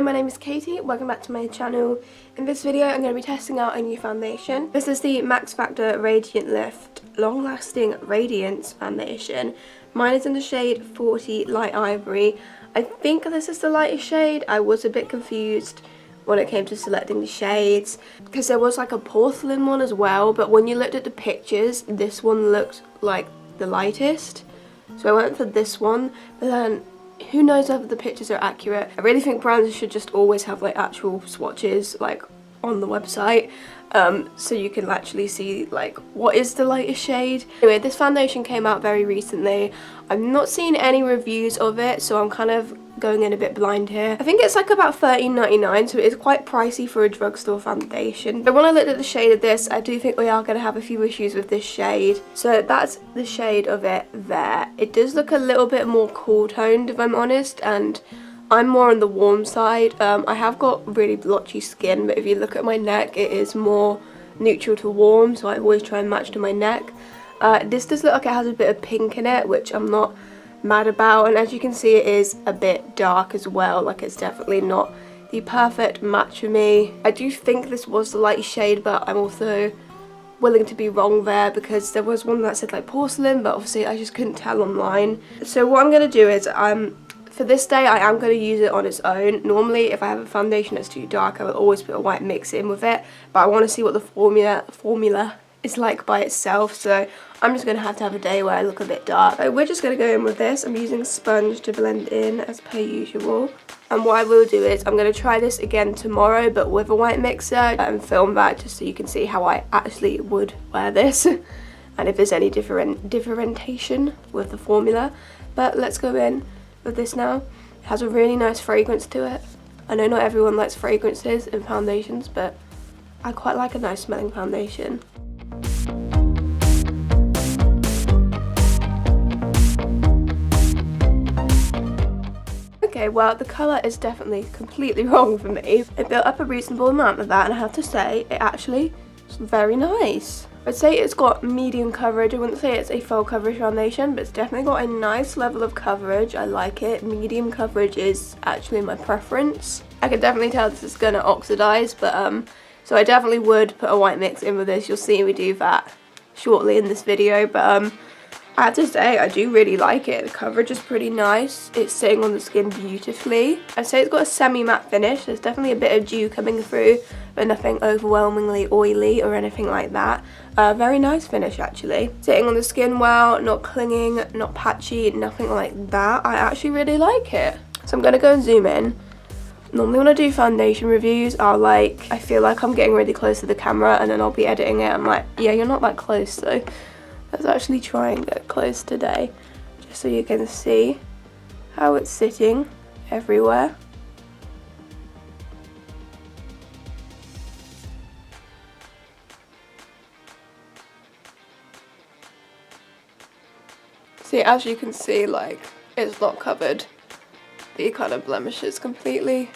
my name is Katie, welcome back to my channel. In this video I'm going to be testing out a new foundation. This is the Max Factor Radiant Lift Long Lasting Radiance Foundation. Mine is in the shade 40 Light Ivory. I think this is the lightest shade. I was a bit confused when it came to selecting the shades because there was like a porcelain one as well, but when you looked at the pictures this one looked like the lightest, so I went for this one. But then who knows whether the pictures are accurate. I really think brands should just always have like actual swatches like on the website, so you can actually see like what is the lightest shade. Anyway, this foundation came out very recently. I've not seen any reviews of it, so I'm kind of going in a bit blind here. I think it's like about $13.99, so it is quite pricey for a drugstore foundation. But when I looked at the shade of this, I do think we are going to have a few issues with this shade. So that's the shade of it there. It does look a little bit more cool toned if I'm honest, and I'm more on the warm side. I have got really blotchy skin, but if you look at my neck it is more neutral to warm, so I always try and match to my neck. This does look like it has a bit of pink in it, which I'm not mad about, and as you can see it is a bit dark as well. Like, it's definitely not the perfect match for me. I do think this was the lightest shade, but I'm also willing to be wrong there because there was one that said like porcelain, but obviously I just couldn't tell online. So what I'm going to do is for this day I am going to use it on its own. Normally if I have a foundation that's too dark I will always put a white mix in with it, but I want to see what the formula is like by itself, so I'm just going to have a day where I look a bit dark. So we're just going to go in with this. I'm using a sponge to blend in as per usual, and what I will do is I'm going to try this again tomorrow but with a white mixer and film that just so you can see how I actually would wear this and if there's any differentiation with the formula. But let's go in with this now. It has a really nice fragrance to it. I know not everyone likes fragrances in foundations, but I quite like a nice smelling foundation. Okay, well the colour is definitely completely wrong for me. It built up a reasonable amount of that, and I have to say it actually is very nice. I'd say it's got medium coverage. I wouldn't say it's a full coverage foundation, but it's definitely got a nice level of coverage. I like it. Medium coverage is actually my preference. I can definitely tell this is going to oxidize, but so I definitely would put a white mix in with this. You'll see me do that shortly in this video, but I have to say I do really like it. The coverage is pretty nice. It's sitting on the skin beautifully. I'd say it's got a semi-matte finish. There's definitely a bit of dew coming through, but nothing overwhelmingly oily or anything like that. Very nice finish actually. Sitting on the skin well, not clinging, not patchy, nothing like that. I actually really like it. So I'm going to go and zoom in. Normally when I do foundation reviews, I feel like I'm getting really close to the camera and then I'll be editing it. I'm like, yeah, you're not that close, so let's actually try and get close today, just so you can see how it's sitting everywhere. See, as you can see, like, it's not covered the kind of blemishes completely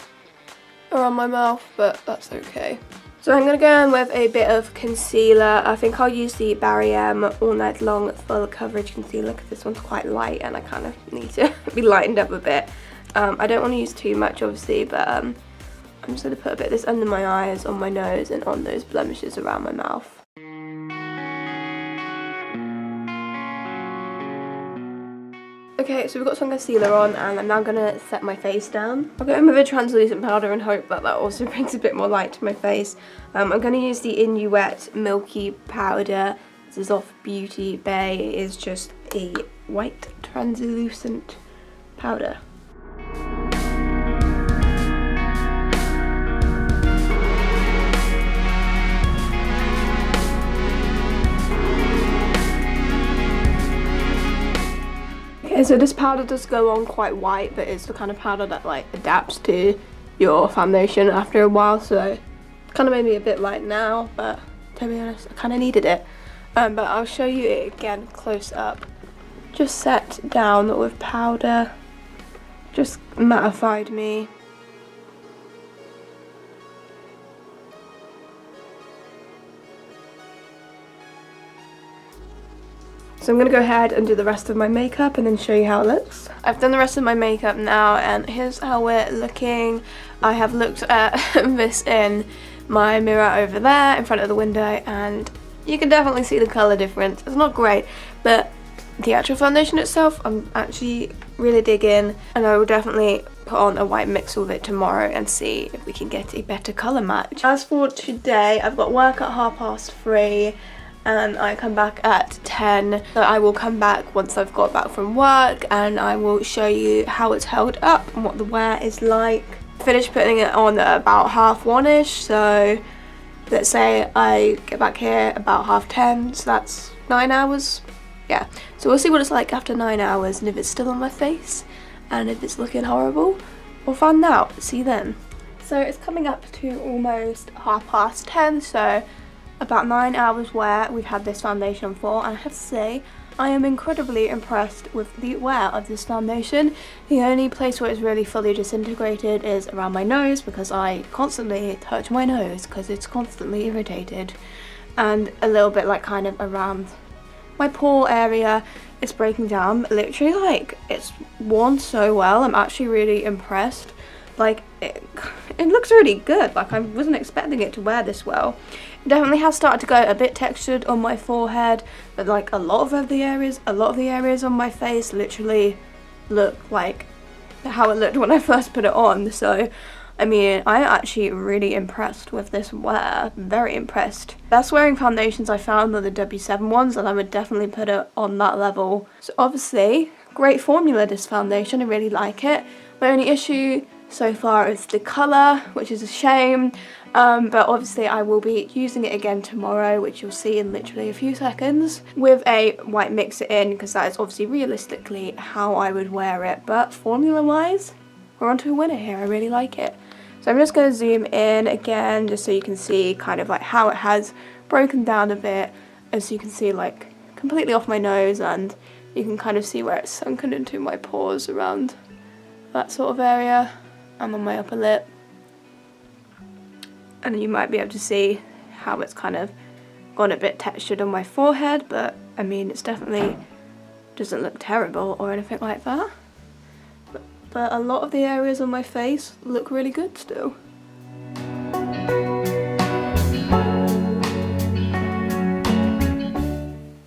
around my mouth, but that's okay. So I'm going to go in with a bit of concealer. I think I'll use the Barry M All Night Long Full Coverage Concealer because this one's quite light and I kind of need to be lightened up a bit. I don't want to use too much obviously, but I'm just going to put a bit of this under my eyes, on my nose and on those blemishes around my mouth. Okay, so we've got some concealer on and I'm now going to set my face down. I'll go in with a translucent powder and hope that that also brings a bit more light to my face. I'm going to use the Inuit Milky Powder. This is off Beauty Bay. It is just a white translucent powder. Okay, so this powder does go on quite white, but it's the kind of powder that like adapts to your foundation after a while, so it kind of made me a bit light now, but to be honest I kind of needed it. But I'll show you it again close up. Just set down with powder, just mattified me. So I'm going to go ahead and do the rest of my makeup and then show you how it looks. I've done the rest of my makeup now and here's how we're looking. I have looked at this in my mirror over there in front of the window and you can definitely see the colour difference. It's not great, but the actual foundation itself I'm actually really digging, and I will definitely put on a white mix with it tomorrow and see if we can get a better colour match. As for today, I've got work at 3:30 and I come back at 10. So I will come back once I've got back from work and I will show you how it's held up and what the wear is like. I finished putting it on at about 1:30ish, so let's say I get back here about 10:30, so that's 9 hours. Yeah, so we'll see what it's like after 9 hours and if it's still on my face and if it's looking horrible, we'll find out. See you then. So it's coming up to almost 10:30, so about 9 hours wear we've had this foundation on for, and I have to say I am incredibly impressed with the wear of this foundation. The only place where it's really fully disintegrated is around my nose because I constantly touch my nose because it's constantly irritated, and a little bit like kind of around my pore area. It's breaking down, literally like it's worn so well. I'm actually really impressed. Like it looks really good. Like I wasn't expecting it to wear this well. It definitely has started to go a bit textured on my forehead, but like a lot of the areas on my face literally look like how it looked when I first put it on. So I mean, I'm actually really impressed with this wear, very impressed. Best wearing foundations I found were the W7 ones, and I would definitely put it on that level. So obviously, great formula this foundation, I really like it. My only issue so far is the colour, which is a shame, but obviously I will be using it again tomorrow, which you'll see in literally a few seconds, with a white mixer in, because that is obviously realistically how I would wear it. But formula wise, we're on to a winner here. I really like it. So I'm just going to zoom in again just so you can see kind of like how it has broken down a bit, as you can see like completely off my nose, and you can kind of see where it's sunken into my pores around that sort of area and on my upper lip. And you might be able to see how it's kind of gone a bit textured on my forehead, but I mean it's definitely doesn't look terrible or anything like that. But a lot of the areas on my face look really good still.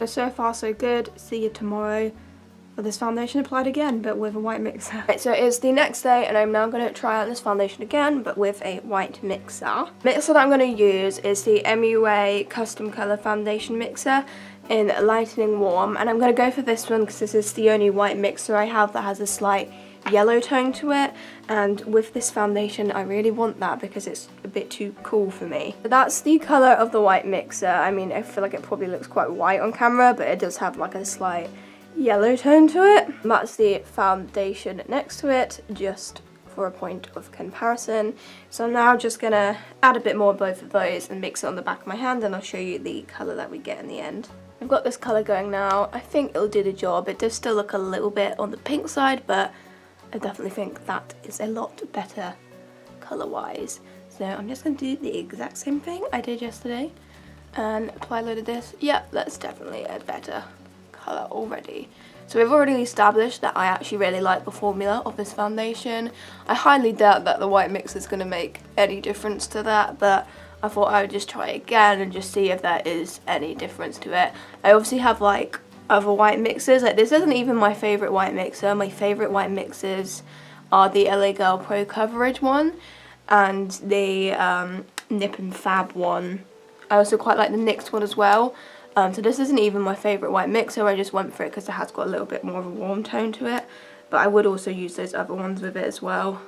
So far so good. See you tomorrow for this foundation applied again, but with a white mixer. Right, so it's the next day and I'm now going to try out this foundation again, but with a white mixer. The mixer that I'm going to use is the MUA Custom Colour Foundation Mixer in Lightning Warm, and I'm going to go for this one because this is the only white mixer I have that has a slight yellow tone to it, and with this foundation I really want that because it's a bit too cool for me. So that's the colour of the white mixer. I mean, I feel like it probably looks quite white on camera, but it does have like a slight yellow tone to it. And that's the foundation next to it, just for a point of comparison. So I'm now just gonna add a bit more of both of those and mix it on the back of my hand, and I'll show you the colour that we get in the end. I've got this colour going now. I think it'll do the job. It does still look a little bit on the pink side, but I definitely think that is a lot better colour-wise. So I'm just going to do the exact same thing I did yesterday and apply a load of this. Yeah, that's definitely a better colour already. So we've already established that I actually really like the formula of this foundation. I highly doubt that the white mix is going to make any difference to that, but I thought I would just try again and just see if there is any difference to it. I obviously have like other white mixers. Like, this isn't even my favourite white mixer. My favourite white mixers are the LA Girl Pro Coverage one and the Nip and Fab one. I also quite like the NYX one as well. So this isn't even my favourite white mixer. I just went for it because it has got a little bit more of a warm tone to it. But I would also use those other ones with it as well.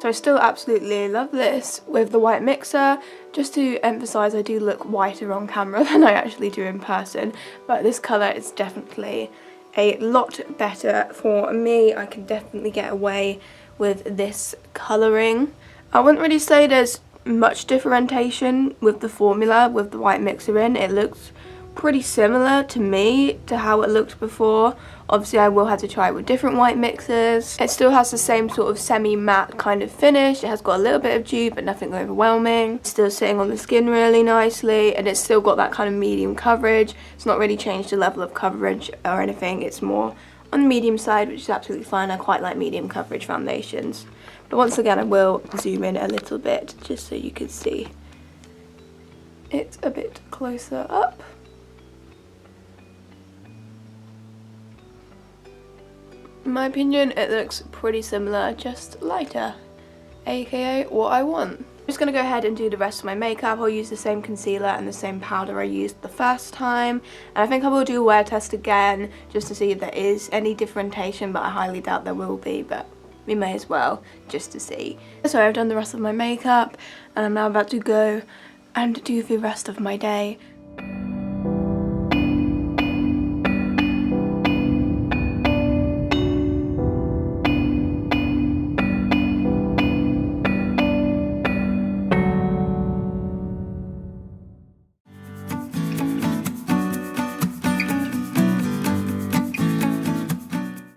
So I still absolutely love this with the white mixer. Just to emphasise, I do look whiter on camera than I actually do in person, but this colour is definitely a lot better for me. I can definitely get away with this colouring. I wouldn't really say there's much differentiation with the formula with the white mixer in. It looks pretty similar to me to how it looked before. Obviously I will have to try it with different white mixes. It still has the same sort of semi-matte kind of finish. It has got a little bit of dew but nothing overwhelming. It's still sitting on the skin really nicely, and it's still got that kind of medium coverage. It's not really changed the level of coverage or anything. It's more on the medium side, which is absolutely fine. I quite like medium coverage foundations. But once again, I will zoom in a little bit just so you can see it a bit closer up. In my opinion, it looks pretty similar, just lighter, aka what I want. I'm just going to go ahead and do the rest of my makeup. I'll use the same concealer and the same powder I used the first time. And I think I will do a wear test again just to see if there is any differentiation, but I highly doubt there will be, but we may as well just to see. So I've done the rest of my makeup and I'm now about to go and do the rest of my day.